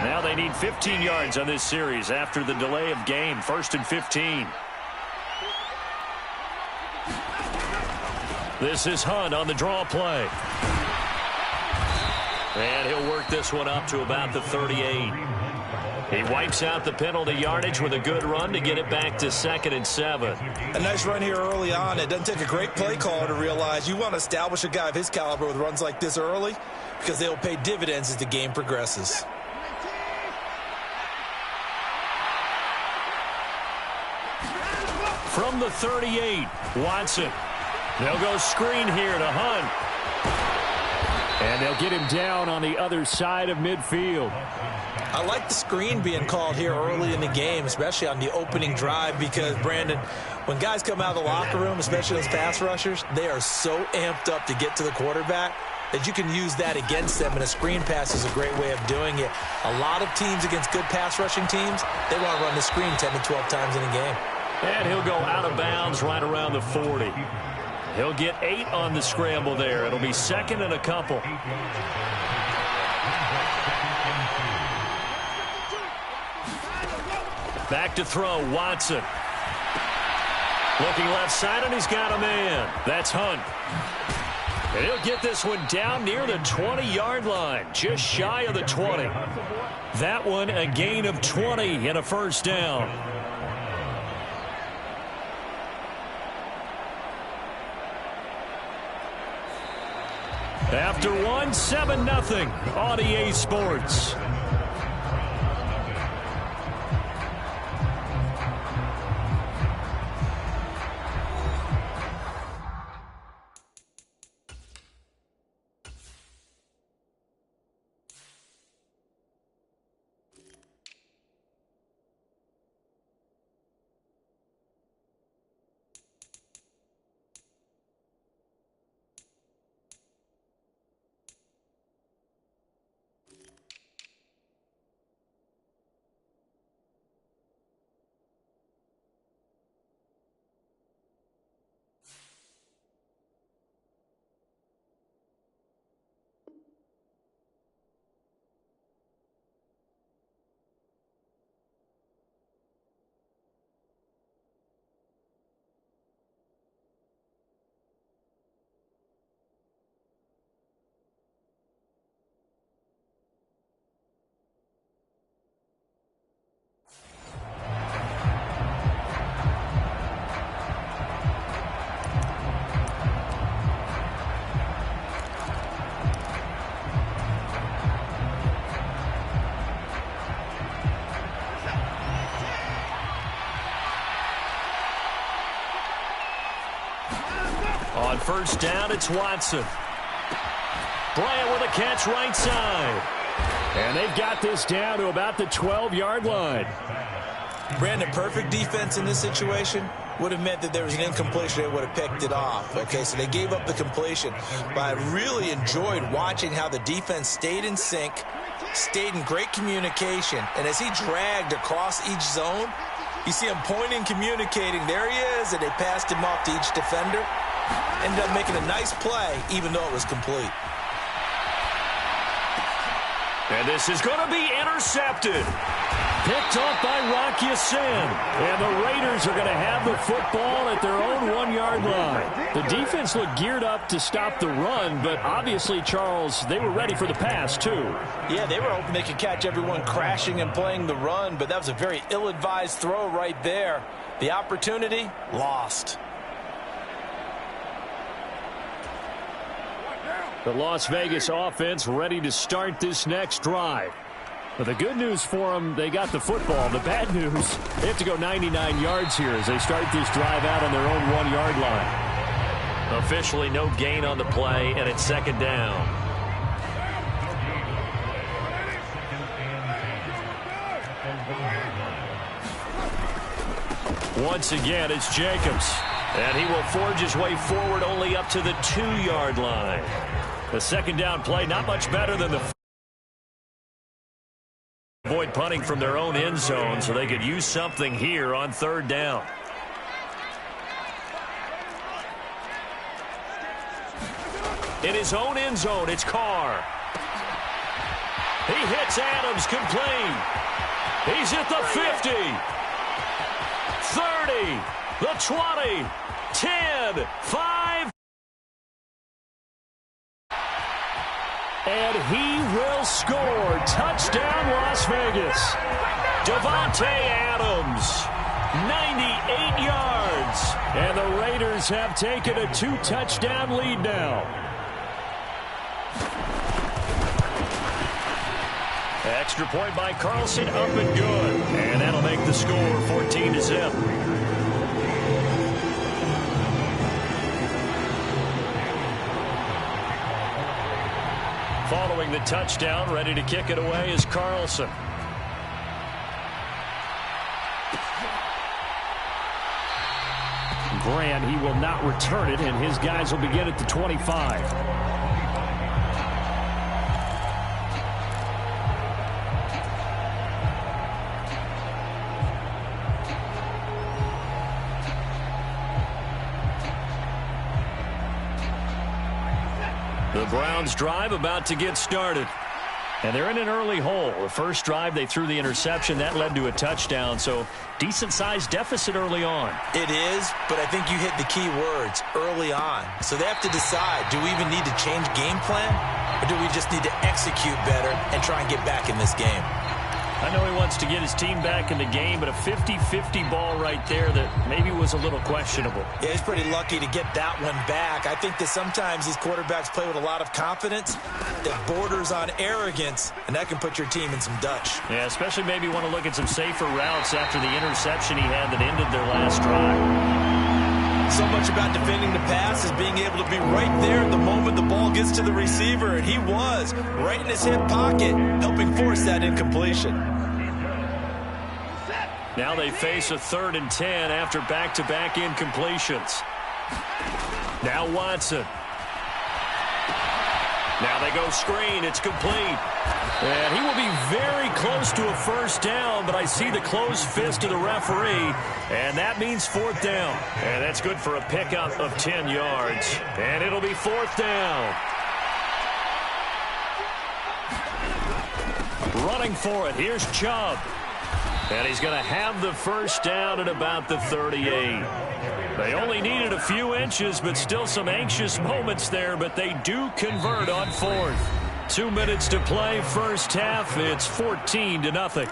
Now they need 15 yards on this series after the delay of game. 1st and 15. This is Hunt on the draw play. And he'll work this one up to about the 38. He wipes out the penalty yardage with a good run to get it back to 2nd and 7. A nice run here early on. It doesn't take a great play caller to realize you want to establish a guy of his caliber with runs like this early because they'll pay dividends as the game progresses. From the 38, Watson. They'll go screen here to Hunt. And they'll get him down on the other side of midfield. I like the screen being called here early in the game, especially on the opening drive, because, Brandon, when guys come out of the locker room, especially those pass rushers, they are so amped up to get to the quarterback that you can use that against them, and a screen pass is a great way of doing it. A lot of teams against good pass rushing teams, they want to run the screen 10 to 12 times in a game. And he'll go out of bounds right around the 40. He'll get 8 on the scramble there. It'll be 2nd and a couple. Back to throw, Watson. Looking left side, and he's got a man. That's Hunt. And he'll get this one down near the 20-yard line, just shy of the 20. That one a gain of 20 and a first down. After one, 7-0 on EA Sports. On first down, it's Watson. Bryant with a catch right side. And they've got this down to about the 12-yard line. Brandon, perfect defense in this situation would have meant that there was an incompletion. They would have picked it off. Okay, so they gave up the completion. But I really enjoyed watching how the defense stayed in sync, stayed in great communication. And as he dragged across each zone, you see him pointing, communicating. There he is, and they passed him off to each defender. Ended up making a nice play, even though it was complete. And this is going to be intercepted. Picked off by Rocky Sin. And the Raiders are going to have the football at their own 1-yard line. The defense looked geared up to stop the run, but obviously, Charles, they were ready for the pass, too. Yeah, they were hoping they could catch everyone crashing and playing the run, but that was a very ill-advised throw right there. The opportunity, lost. The Las Vegas offense ready to start this next drive. But the good news for them, they got the football. The bad news, they have to go 99 yards here as they start this drive out on their own 1-yard line. Officially no gain on the play, and it's 2nd down. Once again, it's Jacobs. And he will forge his way forward only up to the 2-yard line. The 2nd down play, not much better than the avoid punting from their own end zone, so they could use something here on 3rd down. In his own end zone, it's Carr. He hits Adams complete. He's at the 50. 30. The 20. 10. 5. And he will score. Touchdown, Las Vegas. Davante Adams, 98 yards. And the Raiders have taken a 2-touchdown lead now. Extra point by Carlson, up and good. And that'll make the score 14-0. Following the touchdown, ready to kick it away is Carlson. Grant, he will not return it, and his guys will begin at the 25. The Browns drive about to get started. And they're in an early hole. The first drive, they threw the interception. That led to a touchdown, so decent-sized deficit early on. It is, but I think you hit the key words, early on. So they have to decide, do we even need to change game plan, or do we just need to execute better and try and get back in this game? I know he wants to get his team back in the game, but a 50-50 ball right there that maybe was a little questionable. Yeah, he's pretty lucky to get that one back. I think that sometimes these quarterbacks play with a lot of confidence that borders on arrogance, and that can put your team in some Dutch. Yeah, especially maybe want to look at some safer routes after the interception he had that ended their last drive. So much about defending the pass is being able to be right there the moment the ball gets to the receiver, and he was right in his hip pocket, helping force that incompletion. Now they face a 3rd and 10 after back-to-back incompletions. Now Watson. Now they go screen. It's complete. And he will be very close to a first down, but I see the closed fist of the referee, and that means 4th down. And that's good for a pickup of 10 yards. And it'll be 4th down. Running for it. Here's Chubb. And he's going to have the first down at about the 38. They only needed a few inches, but still some anxious moments there, but they do convert on 4th. 2 minutes to play, first half. It's 14-0.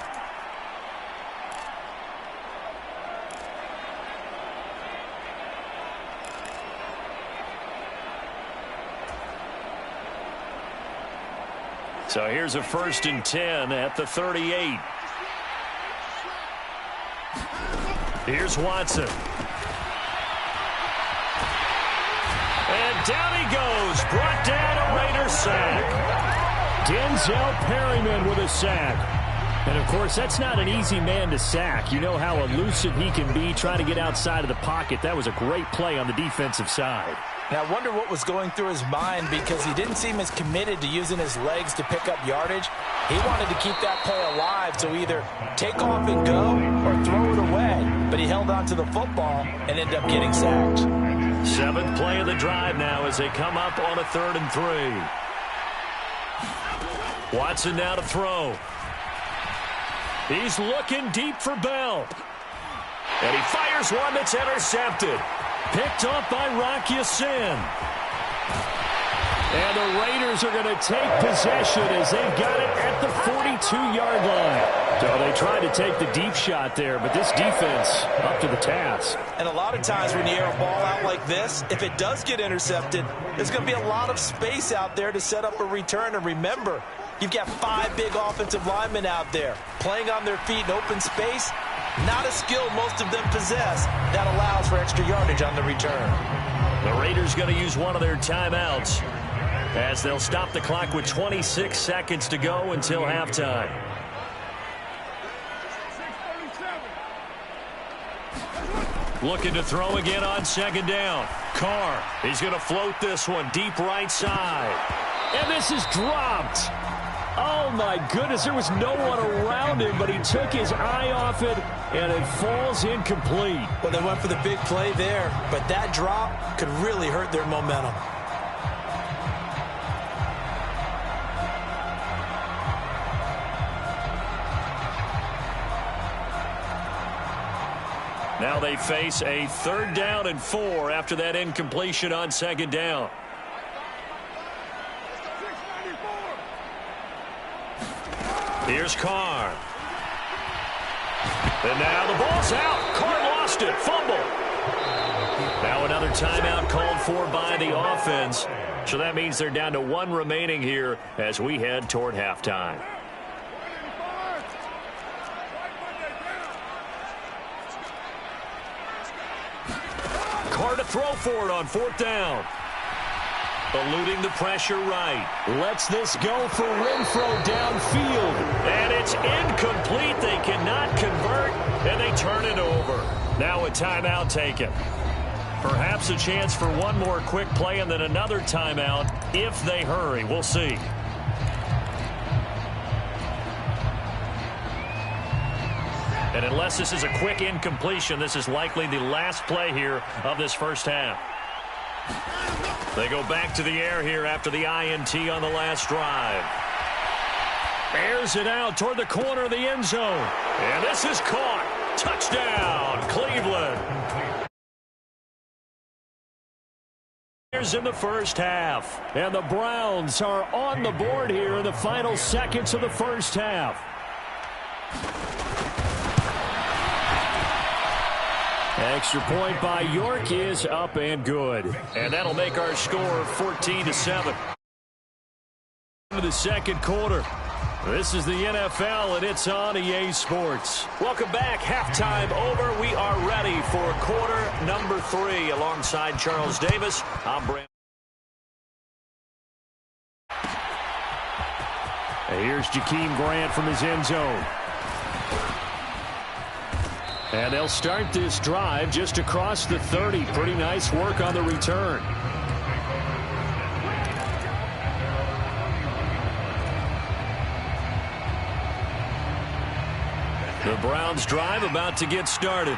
So here's a 1st and 10 at the 38. Here's Watson. And down he goes. Brought down, a Raider sack. Denzel Perryman with a sack. And, of course, that's not an easy man to sack. You know how elusive he can be trying to get outside of the pocket. That was a great play on the defensive side. Now, I wonder what was going through his mind, because he didn't seem as committed to using his legs to pick up yardage. He wanted to keep that play alive, so either take off and go or throw it away. But he held on to the football and ended up getting sacked. 7th play of the drive now as they come up on a 3rd and 3. Watson now to throw. He's looking deep for Bell. And he fires one that's intercepted. Picked up by Rock Ya-Sin. And the Raiders are going to take possession as they've got it at the 42-yard line. So they tried to take the deep shot there, but this defense up to the task. And a lot of times when you air a ball out like this, if it does get intercepted, there's going to be a lot of space out there to set up a return. And remember, you've got 5 big offensive linemen out there playing on their feet in open space. Not a skill most of them possess that allows for extra yardage on the return. The Raiders going to use one of their timeouts as they'll stop the clock with 26 seconds to go until halftime. Looking to throw again on 2nd down. Carr, he's going to float this one deep right side. And this is dropped. Oh, my goodness, there was no one around him, but he took his eye off it, and it falls incomplete. Well, they went for the big play there, but that drop could really hurt their momentum. Now they face a 3rd down and 4 after that incompletion on 2nd down. Here's Carr. And now the ball's out. Carr lost it. Fumble. Now another timeout called for by the offense. So that means they're down to 1 remaining here as we head toward halftime. Carr to throw for it on 4th down. Eluding the pressure right. Lets this go for Renfro downfield. And it's incomplete. They cannot convert, and they turn it over. Now a timeout taken. Perhaps a chance for one more quick play and then another timeout if they hurry. We'll see. And unless this is a quick incompletion, this is likely the last play here of this first half. They go back to the air here after the INT on the last drive. Airs it out toward the corner of the end zone. And this is caught. Touchdown, Cleveland. In the first half. And the Browns are on the board here in the final seconds of the first half. Extra point by York is up and good. And that'll make our score 14-7. Into the second quarter. This is the NFL, and it's on EA Sports. Welcome back. Halftime over. We are ready for quarter number 3. Alongside Charles Davis, I'm Brandon. Here's Jakeem Grant from his end zone. And they'll start this drive just across the 30. Pretty nice work on the return. The Browns drive about to get started.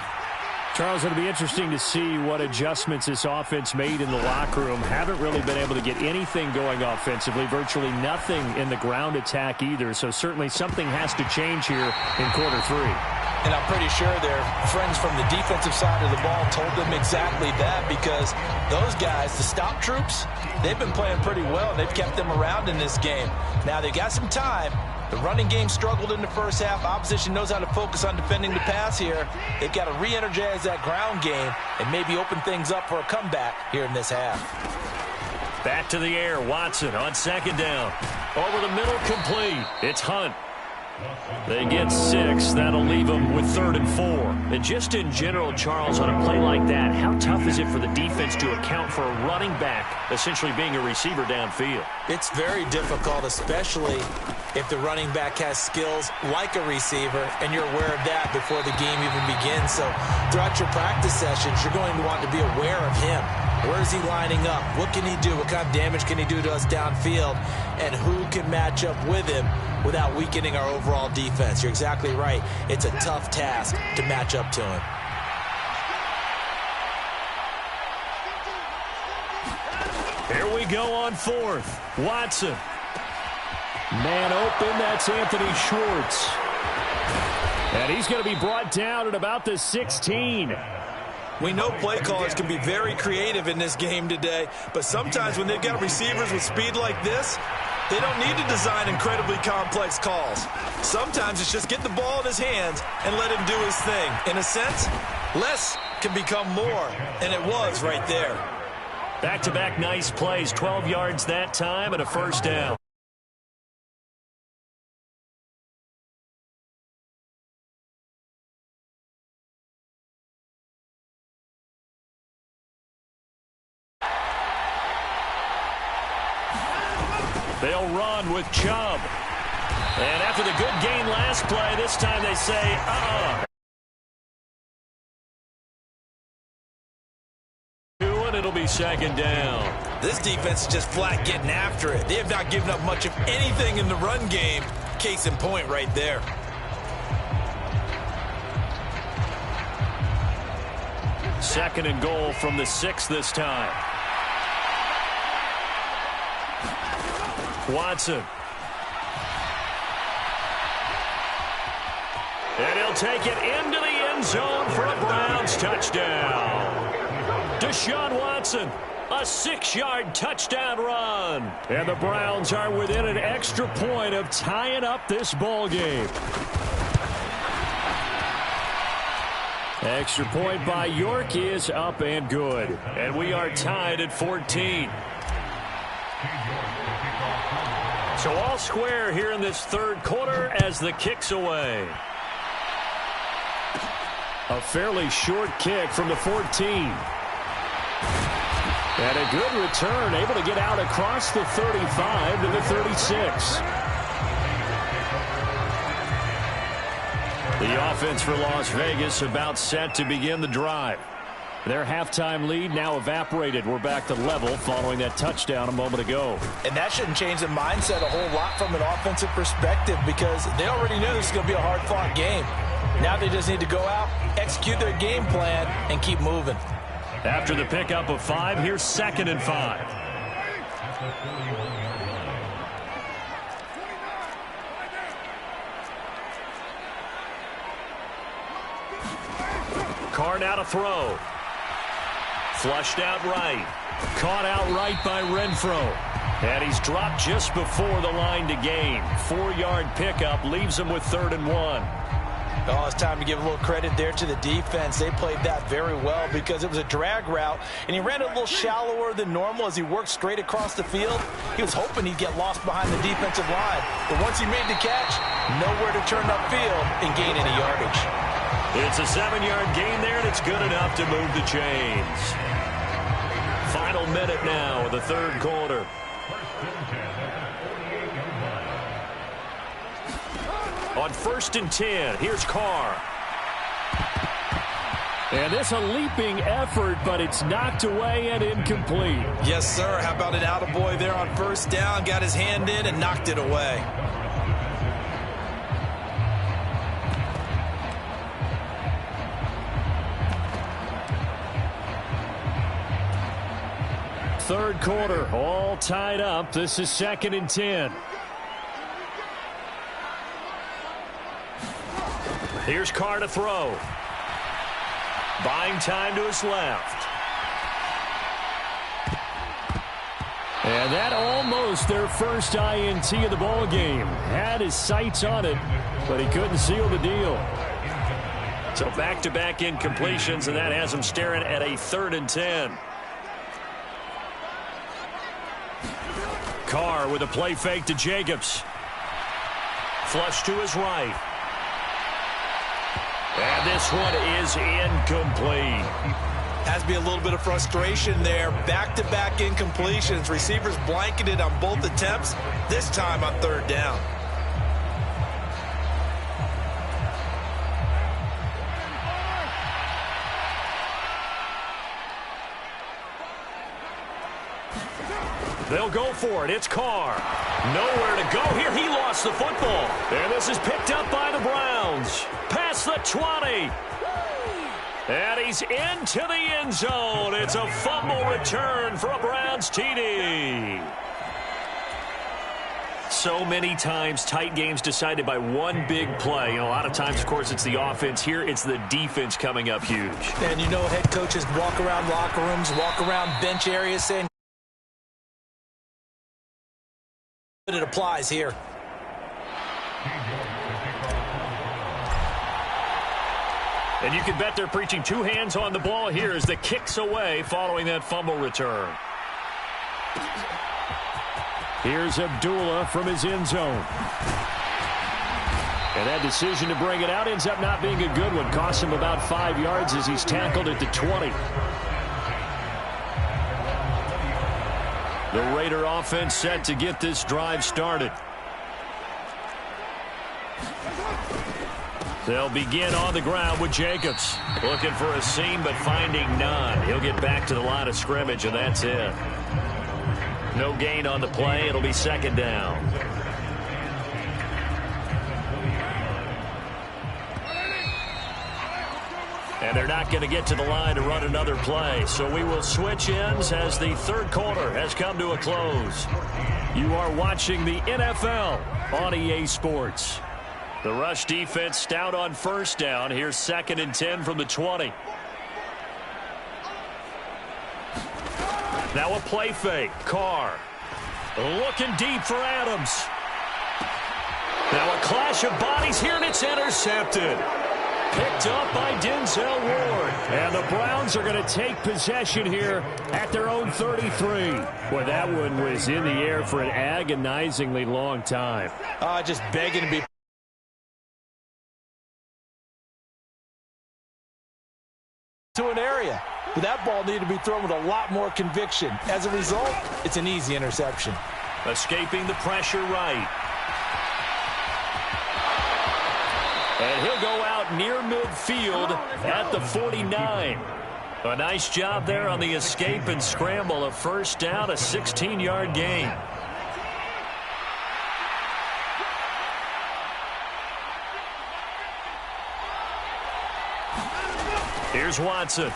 Charles, it'll be interesting to see what adjustments this offense made in the locker room. Haven't really been able to get anything going offensively. Virtually nothing in the ground attack either. So certainly something has to change here in quarter 3. And I'm pretty sure their friends from the defensive side of the ball told them exactly that, because those guys, the stop troops, they've been playing pretty well, and they've kept them around in this game. Now, they've got some time. The running game struggled in the first half. Opposition knows how to focus on defending the pass here. They've got to re-energize that ground game and maybe open things up for a comeback here in this half. Back to the air. Watson on 2nd down. Over the middle, complete. It's Hunt. They get 6. That'll leave them with 3rd and 4. And just in general, Charles, on a play like that, how tough is it for the defense to account for a running back essentially being a receiver downfield? It's very difficult, especially if the running back has skills like a receiver, and you're aware of that before the game even begins. So throughout your practice sessions, you're going to want to be aware of him. Where is he lining up? What can he do? What kind of damage can he do to us downfield? And who can match up with him without weakening our overall defense? You're exactly right. It's a tough task to match up to him. Here we go on 4th. Watson. Man open, that's Anthony Schwartz. And he's going to be brought down at about the 16. We know play callers can be very creative in this game today, but sometimes when they've got receivers with speed like this, they don't need to design incredibly complex calls. Sometimes it's just get the ball in his hands and let him do his thing. In a sense, less can become more, and it was right there. Back-to-back nice plays, 12 yards that time and a 1st down. They'll run with Chubb. And after the good gain last play, this time they say, And it'll be 2nd down. This defense is just flat getting after it. They have not given up much of anything in the run game. Case in point right there. Second and goal from the 6 this time. Watson. And he'll He'll take it into the end zone for a Browns touchdown. Deshaun Watson, a 6-yard touchdown run. And the Browns are within an extra point of tying up this ball game. Extra point by York is up and good. And we are tied at 14. So all square here in this third quarter as the kick's away. A fairly short kick from the 14. And a good return, able to get out across the 35 to the 36. The offense for Las Vegas about set to begin the drive. Their halftime lead now evaporated. We're back to level following that touchdown a moment ago. And that shouldn't change the mindset a whole lot from an offensive perspective because they already knew this was going to be a hard-fought game. Now they just need to go out, execute their game plan, and keep moving. After the pickup of 5, here's 2nd and 5. Carr now to throw. Flushed out right. Caught out right by Renfro. And he's dropped just before the line to gain. 4-yard pickup leaves him with 3rd and 1. Oh, it's time to give a little credit there to the defense. They played that very well because it was a drag route, and he ran a little shallower than normal as he worked straight across the field. He was hoping he'd get lost behind the defensive line. But once he made the catch, nowhere to turn upfield and gain any yardage. It's a 7-yard gain there, and it's good enough to move the chains. Final minute now of the third quarter. On 1st and 10, here's Carr. And this a leaping effort, but it's knocked away and incomplete. Yes, sir. How about an attaboy there on 1st down? Got his hand in and knocked it away. Third quarter, all tied up. This is 2nd and 10. Here's Carr to throw. Buying time to his left. And that almost their first INT of the ball game. Had his sights on it, but he couldn't seal the deal. So back-to-back incompletions, and that has him staring at a 3rd and 10. Carr with a play fake to Jacobs. Flush to his right. And this one is incomplete. Has to be a little bit of frustration there. Back-to-back incompletions. Receivers blanketed on both attempts, this time on 3rd down. They'll go for it. It's Carr. Nowhere to go here. He lost the football. And this is picked up by the Browns. Past the 20. And he's into the end zone. It's a fumble return for a Browns TD. So many times, tight games decided by one big play. A lot of times, of course, it's the offense. Here, it's the defense coming up huge. And you know head coaches walk around locker rooms, walk around bench areas saying, but it applies here. And you can bet they're preaching 2 hands on the ball here as the kick's away following that fumble return. Here's Abdullah from his end zone. And that decision to bring it out ends up not being a good one. Costs him about 5 yards as he's tackled at the 20. The Raider offense set to get this drive started. They'll begin on the ground with Jacobs. Looking for a seam, but finding none. He'll get back to the line of scrimmage, and that's it. No gain on the play. It'll be 2nd down. And they're not going to get to the line to run another play. So we will switch ends as the third quarter has come to a close. You are watching the NFL on EA Sports. The rush defense stout on first down. Here's 2nd and 10 from the 20. Now a play fake. Carr looking deep for Adams. Now a clash of bodies here, and it's intercepted. Picked up by Denzel Ward. And the Browns are going to take possession here at their own 33. Boy, that one was in the air for an agonizingly long time. Just begging to be to an area. But that ball needed to be thrown with a lot more conviction. As a result, it's an easy interception. Escaping the pressure right. And he'll go out near midfield at the 49. A nice job there on the escape and scramble. A first down, a 16-yard gain. Here's Watson.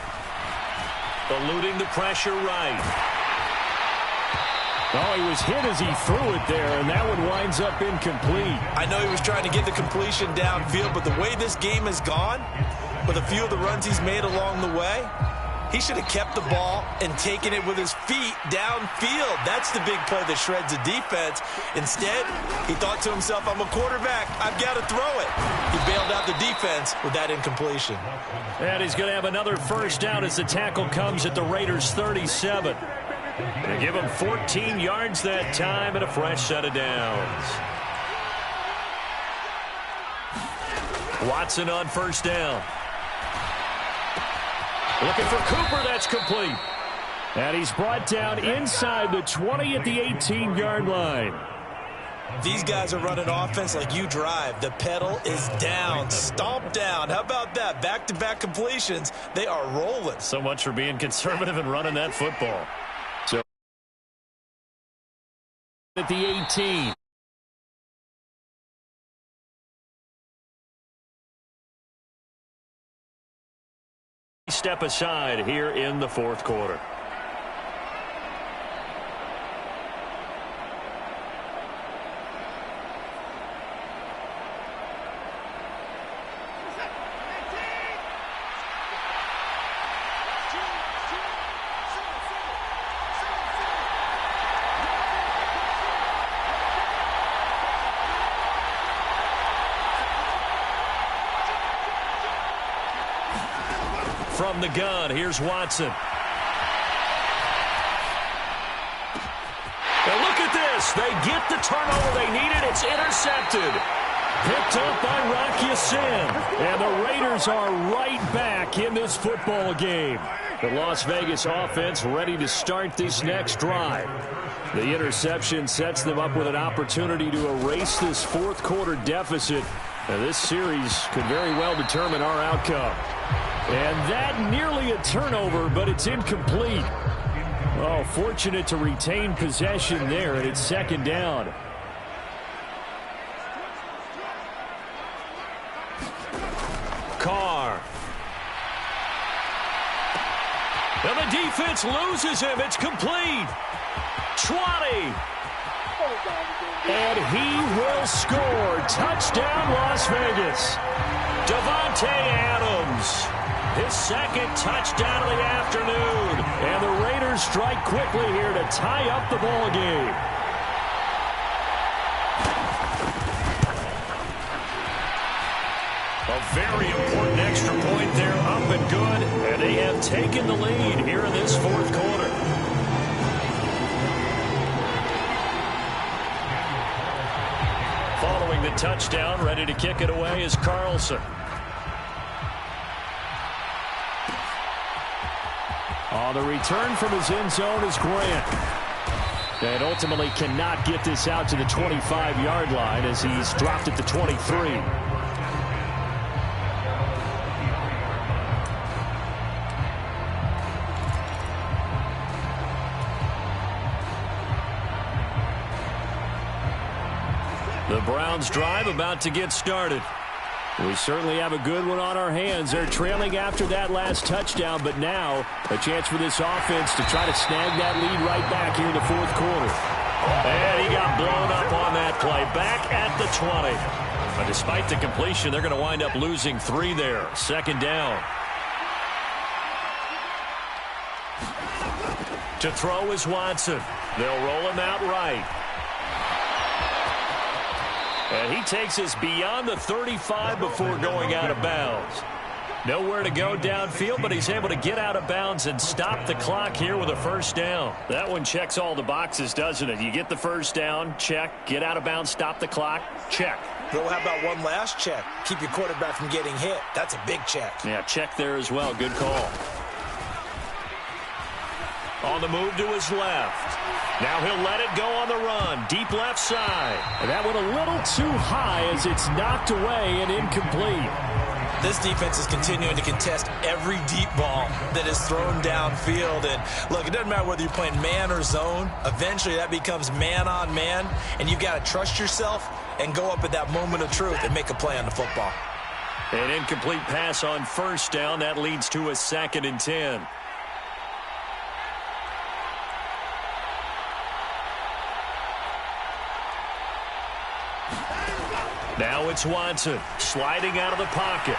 Eluding the pressure right. Oh, he was hit as he threw it there, and that one winds up incomplete. I know he was trying to get the completion downfield, but the way this game has gone, with a few of the runs he's made along the way, he should have kept the ball and taken it with his feet downfield. That's the big play that shreds the defense. Instead, he thought to himself, I'm a quarterback. I've got to throw it. He bailed out the defense with that incompletion. And he's going to have another first down as the tackle comes at the Raiders' 37. They give him 14 yards that time and a fresh set of downs. Watson on first down. Looking for Cooper. That's complete. And he's brought down inside the 20 at the 18-yard line. These guys are running offense like you drive. The pedal is down. Stomp down. How about that? Back-to-back completions. They are rolling. So much for being conservative and running that football. So at the 18. Step aside here in the fourth quarter. From the gun, here's Watson. And look at this. They get the turnover they needed. It's intercepted. Picked up by Rock Ya-Sin. And the Raiders are right back in this football game. The Las Vegas offense ready to start this next drive. The interception sets them up with an opportunity to erase this fourth quarter deficit. Now, this series could very well determine our outcome. And that nearly a turnover, but it's incomplete. Oh, fortunate to retain possession there, and it's second down. Carr. And the defense loses him. It's complete. 20. And he will score. Touchdown, Las Vegas. Davante Adams. His second touchdown of the afternoon. And the Raiders strike quickly here to tie up the ball game. A very important extra point there, up and good. And they have taken the lead here in this fourth quarter. Following the touchdown, ready to kick it away is Carlson. On the return from his end zone is Grant. And ultimately cannot get this out to the 25-yard line as he's dropped at the 23. The Browns drive about to get started. We certainly have a good one on our hands. They're trailing after that last touchdown, but now a chance for this offense to try to snag that lead right back here in the fourth quarter. And he got blown up on that play. Back at the 20. But despite the completion, they're going to wind up losing 3 there. Second down. To throw is Watson. They'll roll him out right. And he takes us beyond the 35 before going out of bounds. Nowhere to go downfield, but he's able to get out of bounds and stop the clock here with a first down. That one checks all the boxes, doesn't it? You get the first down, check. Get out of bounds, stop the clock, check. Well, how about one last check? Keep your quarterback from getting hit. That's a big check. Yeah, check there as well. Good call. On the move to his left. Now he'll let it go on the run. Deep left side. And that went a little too high as it's knocked away and incomplete. This defense is continuing to contest every deep ball that is thrown downfield. And look, it doesn't matter whether you're playing man or zone. Eventually that becomes man on man. And you've got to trust yourself and go up at that moment of truth and make a play on the football. An incomplete pass on first down. That leads to a 2nd and 10. Now it's Watson sliding out of the pocket.